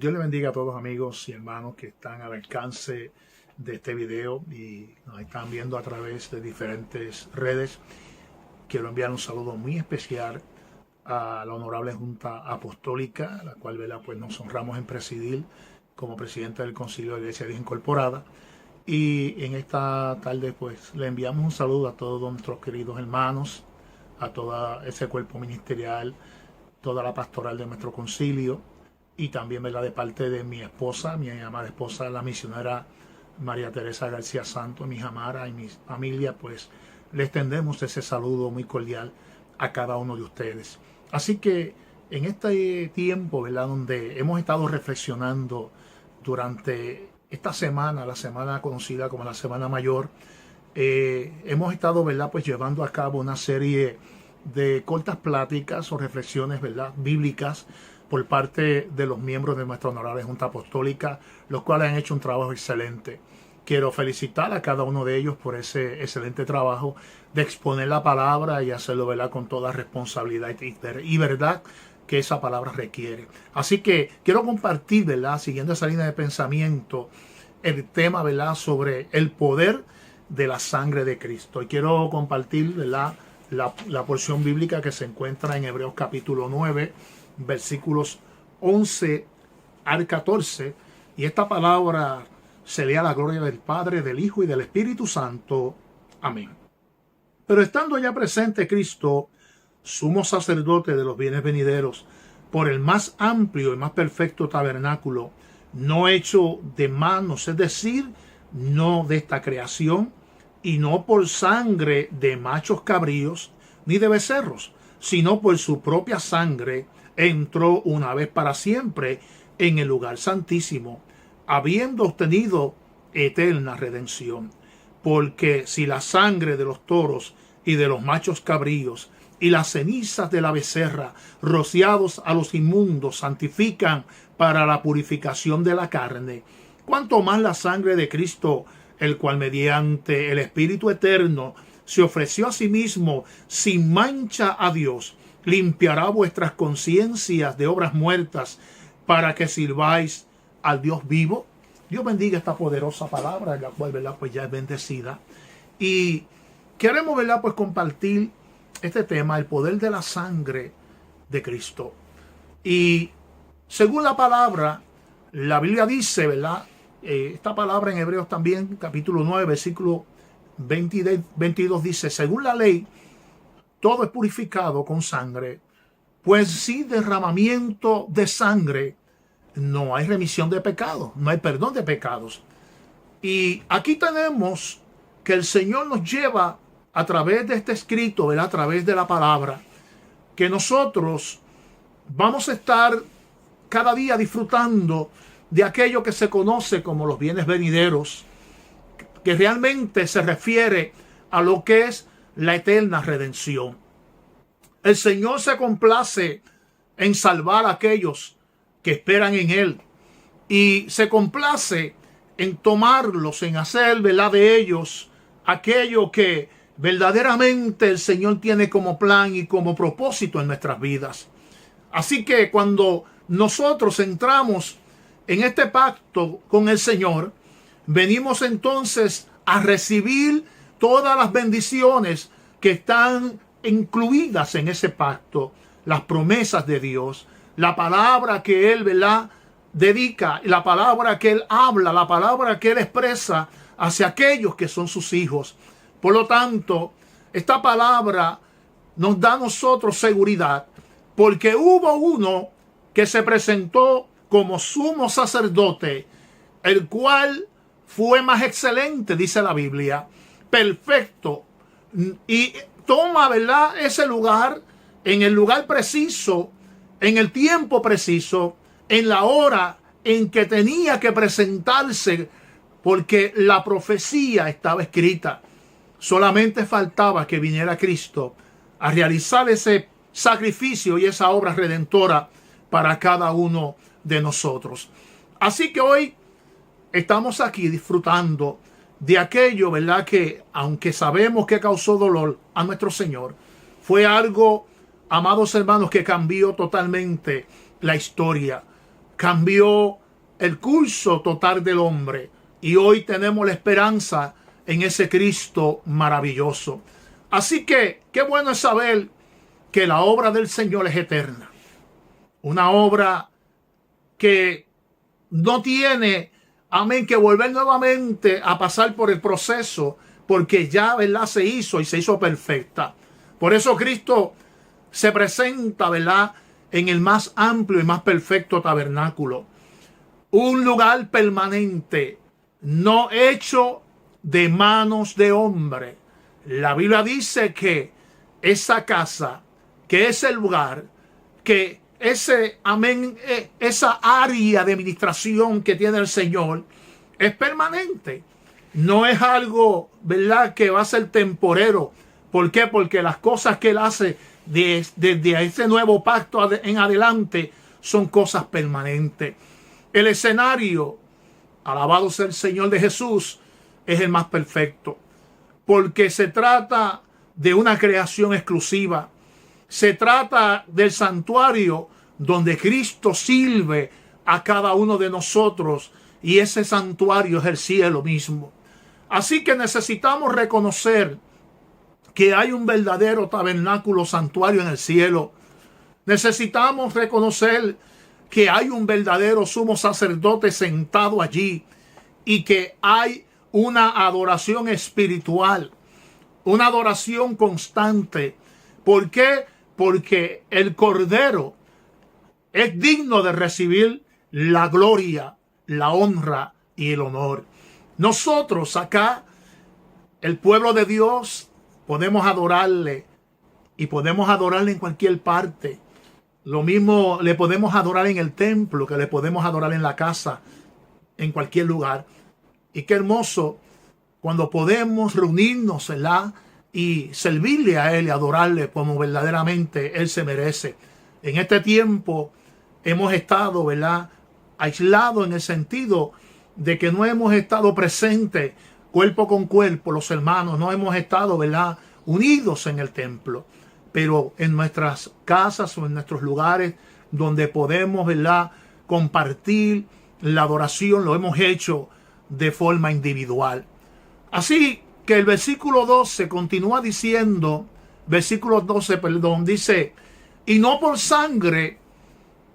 Dios le bendiga a todos amigos y hermanos que están al alcance de este video y nos están viendo a través de diferentes redes. Quiero enviar un saludo muy especial a la Honorable Junta Apostólica, la cual pues nos honramos en presidir como presidente del Concilio de Iglesia Incorporada. Y en esta tarde pues le enviamos un saludo a todos nuestros queridos hermanos, a todo ese cuerpo ministerial, toda la pastoral de nuestro concilio, y también de parte de mi esposa, mi amada esposa, la misionera María Teresa García Santos, mi amara y mi familia, pues le extendemos ese saludo muy cordial a cada uno de ustedes. Así que en este tiempo, donde hemos estado reflexionando durante esta semana, la semana conocida como la Semana Mayor, hemos estado, pues llevando a cabo una serie de cortas pláticas o reflexiones, bíblicas, por parte de los miembros de nuestra honorable Junta Apostólica, los cuales han hecho un trabajo excelente. Quiero felicitar a cada uno de ellos por ese excelente trabajo de exponer la palabra y hacerlo, con toda responsabilidad y verdad que esa palabra requiere. Así que quiero compartir, siguiendo esa línea de pensamiento, el tema, sobre el poder de la sangre de Cristo. Y quiero compartir, la porción bíblica que se encuentra en Hebreos capítulo 9, versículos 11 al 14, y esta palabra se lee a la gloria del Padre, del Hijo y del Espíritu Santo. Amén. Pero estando ya presente Cristo, sumo sacerdote de los bienes venideros, por el más amplio y más perfecto tabernáculo, no hecho de manos, es decir, no de esta creación, y no por sangre de machos cabríos ni de becerros, sino por su propia sangre, entró una vez para siempre en el lugar santísimo, habiendo obtenido eterna redención. Porque si la sangre de los toros y de los machos cabríos y las cenizas de la becerra rociados a los inmundos santifican para la purificación de la carne, cuanto más la sangre de Cristo, el cual mediante el Espíritu eterno se ofreció a sí mismo sin mancha a Dios, limpiará vuestras conciencias de obras muertas para que sirváis al Dios vivo. Dios bendiga esta poderosa palabra, la cual, pues ya es bendecida. Y queremos, pues compartir este tema, el poder de la sangre de Cristo. Y según la palabra, la Biblia dice, esta palabra en Hebreos también, capítulo 9, versículo 22 dice, según la ley, todo es purificado con sangre, pues sin derramamiento de sangre no hay remisión de pecados, no hay perdón de pecados. Y aquí tenemos que el Señor nos lleva a través de este escrito, a través de la palabra, que nosotros vamos a estar cada día disfrutando de aquello que se conoce como los bienes venideros, que realmente se refiere a lo que es la eterna redención. El Señor se complace en salvar a aquellos que esperan en Él, y se complace en tomarlos, en hacer, de ellos aquello que verdaderamente el Señor tiene como plan y como propósito en nuestras vidas. Así que cuando nosotros entramos en este pacto con el Señor, venimos entonces a recibir todas las bendiciones que están incluidas en ese pacto, las promesas de Dios, la palabra que Él, dedica, la palabra que Él habla, la palabra que Él expresa hacia aquellos que son sus hijos. Por lo tanto, esta palabra nos da a nosotros seguridad, porque hubo uno que se presentó como sumo sacerdote, el cual fue más excelente, dice la Biblia, perfecto, y toma, ese lugar, en el lugar preciso, en el tiempo preciso, en la hora en que tenía que presentarse, porque la profecía estaba escrita. Solamente faltaba que viniera Cristo a realizar ese sacrificio y esa obra redentora para cada uno de nosotros. Así que hoy estamos aquí disfrutando de aquello, que aunque sabemos que causó dolor a nuestro Señor, fue algo, amados hermanos, que cambió totalmente la historia. cambió el curso total del hombre. Y hoy tenemos la esperanza en ese Cristo maravilloso. Así que qué bueno es saber que la obra del Señor es eterna. Una obra que no tiene, amén, que volver nuevamente a pasar por el proceso, porque ya, ¿verdad?, se hizo y se hizo perfecta. Por eso Cristo se presenta, ¿verdad?, en el más amplio y más perfecto tabernáculo. Un lugar permanente, no hecho de manos de hombre. La Biblia dice que esa casa, que ese lugar, que ese, amén, esa área de administración que tiene el Señor es permanente. No es algo, ¿verdad?, que va a ser temporero. ¿Por qué? Porque las cosas que Él hace desde ese nuevo pacto en adelante son cosas permanentes. El escenario, alabado sea el Señor de Jesús, es el más perfecto. Porque se trata de una creación exclusiva. Se trata del santuario donde Cristo sirve a cada uno de nosotros. Y ese santuario es el cielo mismo. Así que necesitamos reconocer que hay un verdadero tabernáculo santuario en el cielo. Necesitamos reconocer que hay un verdadero sumo sacerdote sentado allí y que hay una adoración espiritual, una adoración constante. ¿Por qué? Porque el Cordero es digno de recibir la gloria, la honra y el honor. Nosotros acá, el pueblo de Dios, podemos adorarle y podemos adorarle en cualquier parte. Lo mismo le podemos adorar en el templo que le podemos adorar en la casa, en cualquier lugar. Y qué hermoso cuando podemos reunirnos, ¿verdad?, y servirle a Él y adorarle como verdaderamente Él se merece. En este tiempo hemos estado, ¿verdad?, aislados en el sentido de que no hemos estado presentes cuerpo con cuerpo, los hermanos, no hemos estado, ¿verdad?, unidos en el templo. Pero en nuestras casas o en nuestros lugares donde podemos, ¿verdad?, compartir la adoración, lo hemos hecho de forma individual. Así que el versículo 12 continúa diciendo, dice, y no por sangre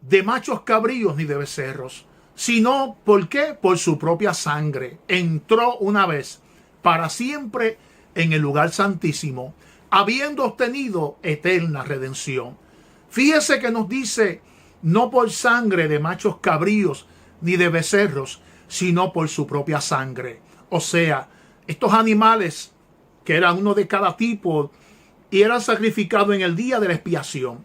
de machos cabríos ni de becerros, sino, ¿por qué? Por su propia sangre. Entró una vez para siempre en el lugar santísimo, habiendo obtenido eterna redención. Fíjese que nos dice, no por sangre de machos cabríos ni de becerros, sino por su propia sangre. O sea, estos animales, que eran uno de cada tipo, y eran sacrificados en el día de la expiación.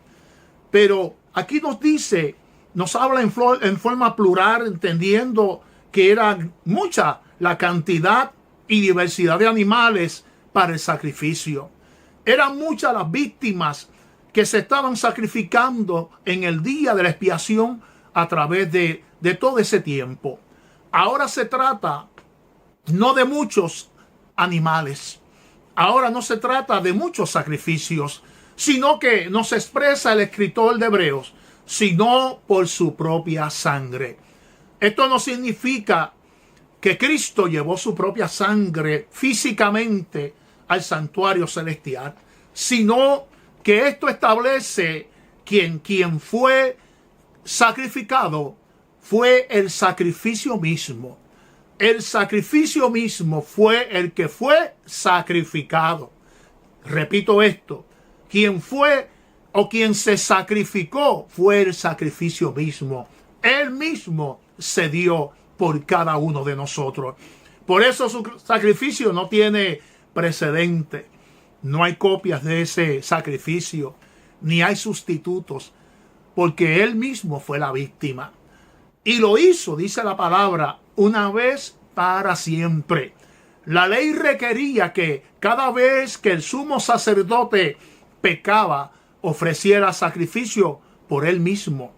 Pero aquí nos dice, nos habla en forma plural, entendiendo que era mucha la cantidad y diversidad de animales para el sacrificio. Eran muchas las víctimas que se estaban sacrificando en el día de la expiación a través de todo ese tiempo. Ahora se trata no de muchos animales. Ahora no se trata de muchos sacrificios, sino que nos expresa el escritor de Hebreos, sino por su propia sangre. Esto no significa que Cristo llevó su propia sangre físicamente al santuario celestial, sino que esto establece quien fue sacrificado fue el sacrificio mismo. El sacrificio mismo fue el que fue sacrificado. Repito esto, quien fue o quien se sacrificó fue el sacrificio mismo. Él mismo se dio por cada uno de nosotros. Por eso su sacrificio no tiene precedente. No hay copias de ese sacrificio, ni hay sustitutos, porque Él mismo fue la víctima. Y lo hizo, dice la palabra, una vez para siempre. La ley requería que cada vez que el sumo sacerdote pecaba, ofreciera sacrificio por él mismo.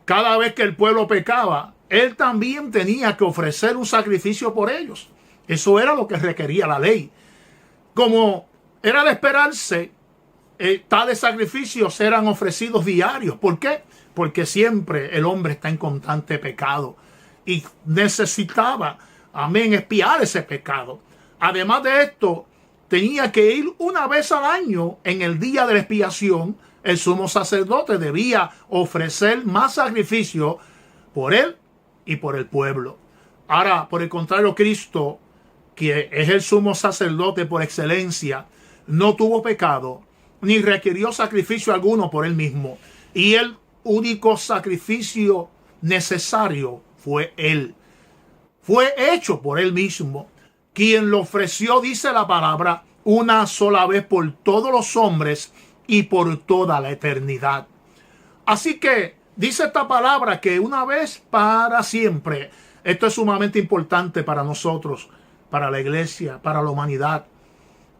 Cada vez que el pueblo pecaba, él también tenía que ofrecer un sacrificio por ellos. Eso era lo que requería la ley. Como era de esperarse, tales sacrificios eran ofrecidos diarios. ¿Por qué? Porque siempre el hombre está en constante pecado y necesitaba, amén, expiar ese pecado. Además de esto, tenía que ir una vez al año en el día de la expiación. El sumo sacerdote debía ofrecer más sacrificio por él y por el pueblo. Ahora, por el contrario, Cristo, que es el sumo sacerdote por excelencia, no tuvo pecado ni requirió sacrificio alguno por él mismo. Y el único sacrificio necesario fue él. Fue hecho por él mismo, quien lo ofreció, dice la palabra, una sola vez por todos los hombres y por toda la eternidad. Así que dice esta palabra que una vez para siempre. Esto es sumamente importante para nosotros, para la iglesia, para la humanidad.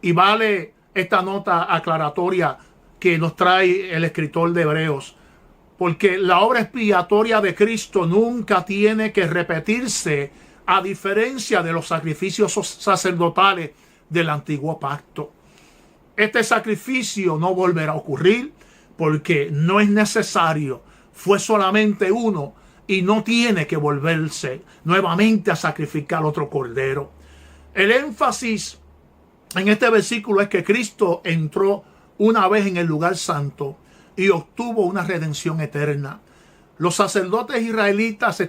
Y vale esta nota aclaratoria que nos trae el escritor de Hebreos, porque la obra expiatoria de Cristo nunca tiene que repetirse, a diferencia de los sacrificios sacerdotales del antiguo pacto. Este sacrificio no volverá a ocurrir porque no es necesario. Fue solamente uno y no tiene que volverse nuevamente a sacrificar otro cordero. El énfasis en este versículo es que Cristo entró una vez en el lugar santo y obtuvo una redención eterna. Los sacerdotes israelitas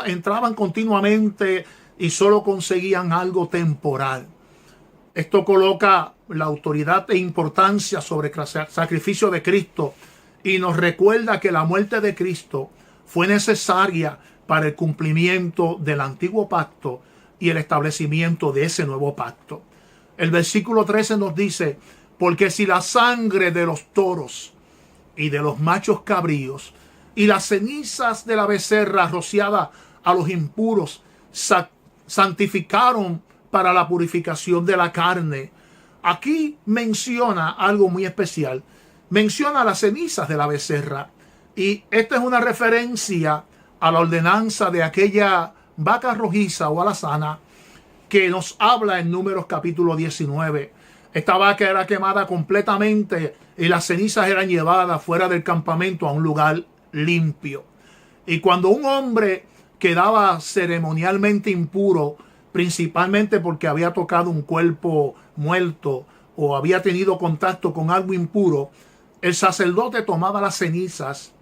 entraban continuamente y solo conseguían algo temporal. Esto coloca la autoridad e importancia sobre el sacrificio de Cristo y nos recuerda que la muerte de Cristo fue necesaria para el cumplimiento del antiguo pacto y el establecimiento de ese nuevo pacto. El versículo 13 nos dice: porque si la sangre de los toros y de los machos cabríos y las cenizas de la becerra rociada a los impuros santificaron para la purificación de la carne. Aquí menciona algo muy especial. Menciona las cenizas de la becerra. Y esta es una referencia a la ordenanza de aquella vaca rojiza o alazana que nos habla en Números capítulo 19. Esta vaca era quemada completamente y las cenizas eran llevadas fuera del campamento a un lugar limpio. Y cuando un hombre quedaba ceremonialmente impuro, principalmente porque había tocado un cuerpo muerto o había tenido contacto con algo impuro, el sacerdote tomaba las cenizas,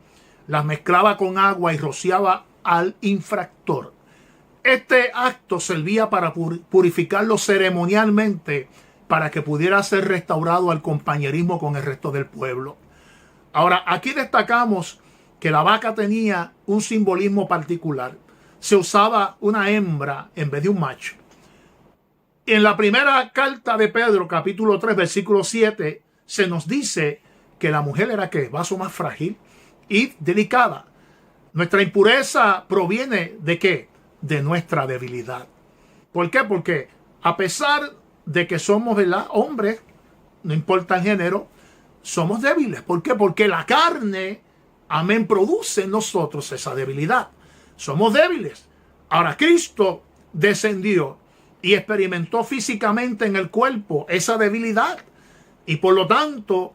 las mezclaba con agua y rociaba al infractor. Este acto servía para purificarlo ceremonialmente para que pudiera ser restaurado al compañerismo con el resto del pueblo. Ahora, aquí destacamos que la vaca tenía un simbolismo particular. Se usaba una hembra en vez de un macho. En la primera carta de Pedro, capítulo 3, versículo 7, se nos dice que la mujer era ¿qué? Vaso más frágil y delicada. Nuestra impureza proviene ¿de qué? De nuestra debilidad. ¿Por qué? Porque a pesar de que somos, ¿verdad?, hombres, no importa el género, somos débiles. ¿Por qué? Porque la carne, amén, produce en nosotros esa debilidad. Somos débiles. Ahora Cristo descendió y experimentó físicamente en el cuerpo esa debilidad. Y por lo tanto,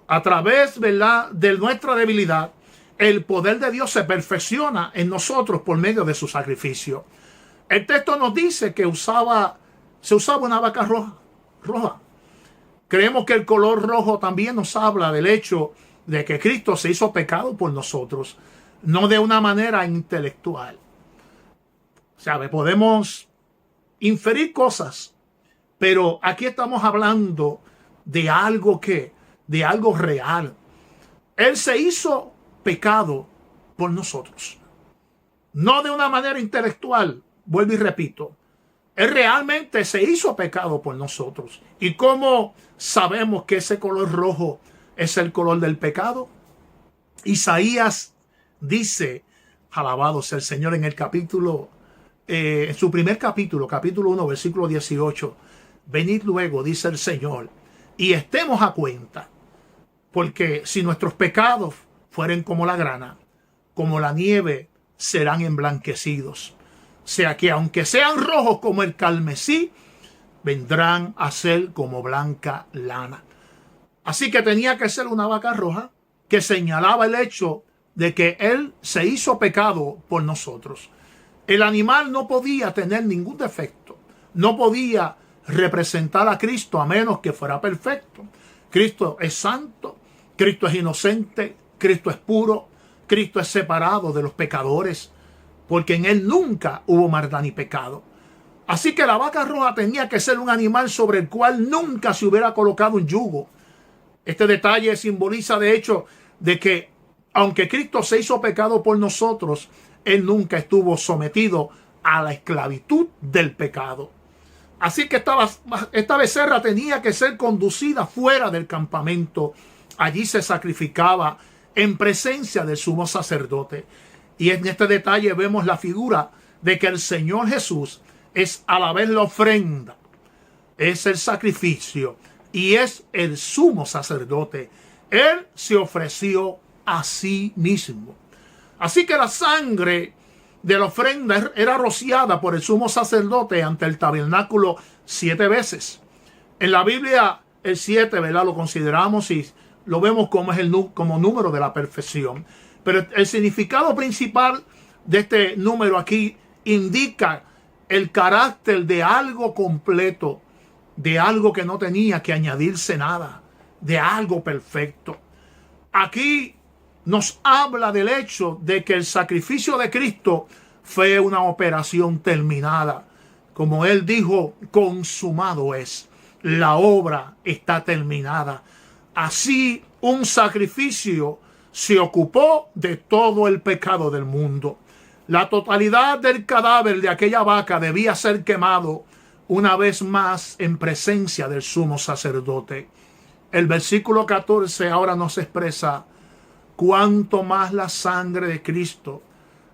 a través, ¿verdad?, de nuestra debilidad, el poder de Dios se perfecciona en nosotros por medio de su sacrificio. El texto nos dice que se usaba una vaca roja. Creemos que el color rojo también nos habla del hecho de que Cristo se hizo pecado por nosotros, no de una manera intelectual. ¿Sabe? Podemos inferir cosas, pero aquí estamos hablando de algo de algo real. Él se hizo pecado por nosotros, no de una manera intelectual. Vuelvo y repito, Él realmente se hizo pecado por nosotros. ¿Y cómo sabemos que ese color rojo es el color del pecado? Isaías dice, alabado sea el Señor, en el capítulo, en su primer capítulo 1, versículo 18, venid luego, dice el Señor, y estemos a cuenta, porque si nuestros pecados fueren como la grana, como la nieve, serán emblanquecidos. O sea que aunque sean rojos como el carmesí, vendrán a ser como blanca lana. Así que tenía que ser una vaca roja que señalaba el hecho de que Él se hizo pecado por nosotros. El animal no podía tener ningún defecto, no podía representar a Cristo a menos que fuera perfecto. Cristo es santo, Cristo es inocente, Cristo es puro, Cristo es separado de los pecadores, porque en Él nunca hubo maldad ni pecado. Así que la vaca roja tenía que ser un animal sobre el cual nunca se hubiera colocado un yugo. Este detalle simboliza de hecho de que aunque Cristo se hizo pecado por nosotros, Él nunca estuvo sometido a la esclavitud del pecado. Así que esta becerra tenía que ser conducida fuera del campamento. Allí se sacrificaba en presencia del sumo sacerdote. Y en este detalle vemos la figura de que el Señor Jesús es a la vez la ofrenda, es el sacrificio y es el sumo sacerdote. Él se ofreció a sí mismo. Así que la sangre de la ofrenda era rociada por el sumo sacerdote ante el tabernáculo 7 veces. En la Biblia el 7, ¿verdad?, lo consideramos y lo vemos como como número de la perfección. Pero el significado principal de este número aquí indica el carácter de algo completo, de algo que no tenía que añadirse nada, de algo perfecto. Aquí nos habla del hecho de que el sacrificio de Cristo fue una operación terminada. Como Él dijo, consumado es. La obra está terminada. Así, un sacrificio se ocupó de todo el pecado del mundo. La totalidad del cadáver de aquella vaca debía ser quemado una vez más en presencia del sumo sacerdote. El versículo 14 ahora nos expresa: cuanto más la sangre de Cristo,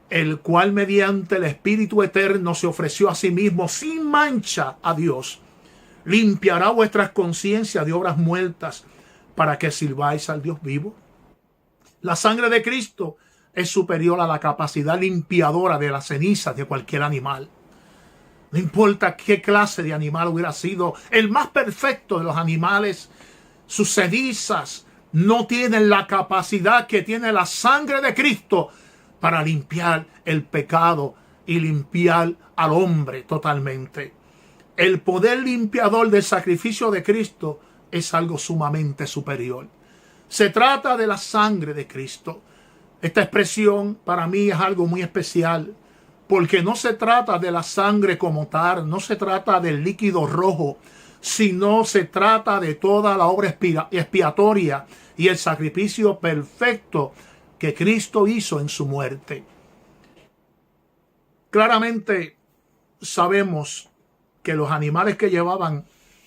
el cual mediante el Espíritu eterno se ofreció a sí mismo sin mancha a Dios, limpiará vuestras conciencias de obras muertas para que sirváis al Dios vivo. La sangre de Cristo es superior a la capacidad limpiadora de las cenizas de cualquier animal. No importa qué clase de animal hubiera sido, el más perfecto de los animales, sus cenizas no tienen la capacidad que tiene la sangre de Cristo para limpiar el pecado y limpiar al hombre totalmente. El poder limpiador del sacrificio de Cristo es algo sumamente superior. Se trata de la sangre de Cristo. Esta expresión para mí es algo muy especial, porque no se trata de la sangre como tal, no se trata del líquido rojo, sino se trata de toda la obra expiatoria y el sacrificio perfecto que Cristo hizo en su muerte. Claramente sabemos que los animales que llevaban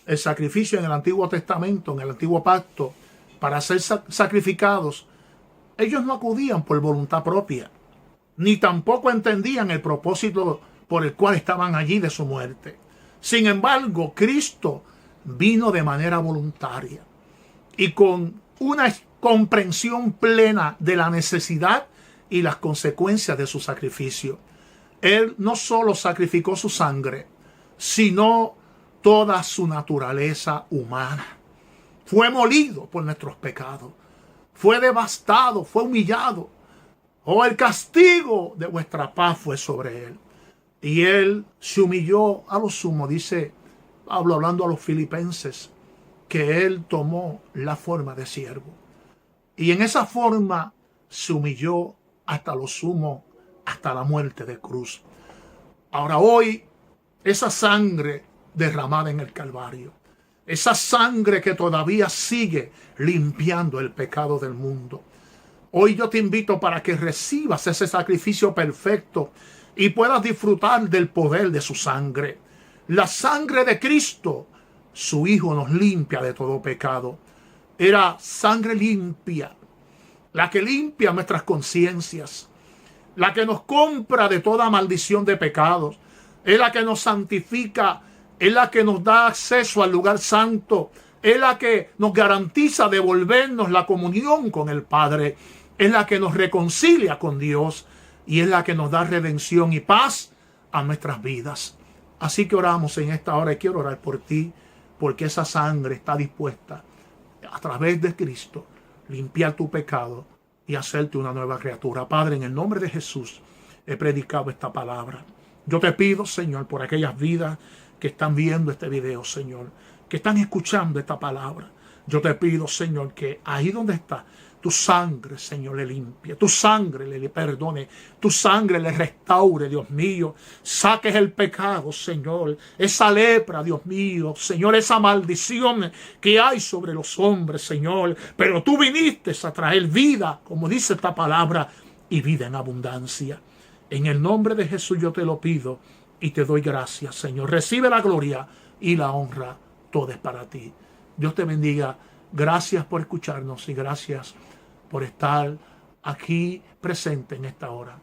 el sacrificio en el Antiguo Testamento, en el Antiguo Pacto, para ser sacrificados, ellos no acudían por voluntad propia, ni tampoco entendían el propósito por el cual estaban allí de su muerte. Sin embargo, Cristo vino de manera voluntaria y con una comprensión plena de la necesidad y las consecuencias de su sacrificio. Él no solo sacrificó su sangre, sino toda su naturaleza humana. Fue molido por nuestros pecados, fue devastado, fue humillado. Oh, el castigo de vuestra paz fue sobre él. Y él se humilló a lo sumo, dice Pablo hablando a los filipenses, que él tomó la forma de siervo. Y en esa forma se humilló hasta lo sumo, hasta la muerte de cruz. Ahora hoy, esa sangre derramada en el Calvario, esa sangre que todavía sigue limpiando el pecado del mundo. Hoy yo te invito para que recibas ese sacrificio perfecto y puedas disfrutar del poder de su sangre. La sangre de Cristo, su Hijo, nos limpia de todo pecado. Era sangre limpia, la que limpia nuestras conciencias, la que nos compra de toda maldición de pecados, es la que nos santifica, es la que nos da acceso al lugar santo, es la que nos garantiza devolvernos la comunión con el Padre, es la que nos reconcilia con Dios y es la que nos da redención y paz a nuestras vidas. Así que oramos en esta hora y quiero orar por ti, porque esa sangre está dispuesta a través de Cristo, limpiar tu pecado y hacerte una nueva criatura. Padre, en el nombre de Jesús he predicado esta palabra. Yo te pido, Señor, por aquellas vidas que están viendo este video, Señor, que están escuchando esta palabra. Yo te pido, Señor, que ahí donde está, tu sangre, Señor, le limpie, tu sangre le perdone, tu sangre le restaure, Dios mío. Saques el pecado, Señor, esa lepra, Dios mío, Señor, esa maldición que hay sobre los hombres, Señor. Pero tú viniste a traer vida, como dice esta palabra, y vida en abundancia. En el nombre de Jesús yo te lo pido y te doy gracias, Señor. Recibe la gloria y la honra, todo es para ti. Dios te bendiga. Gracias por escucharnos y gracias por estar aquí presente en esta hora.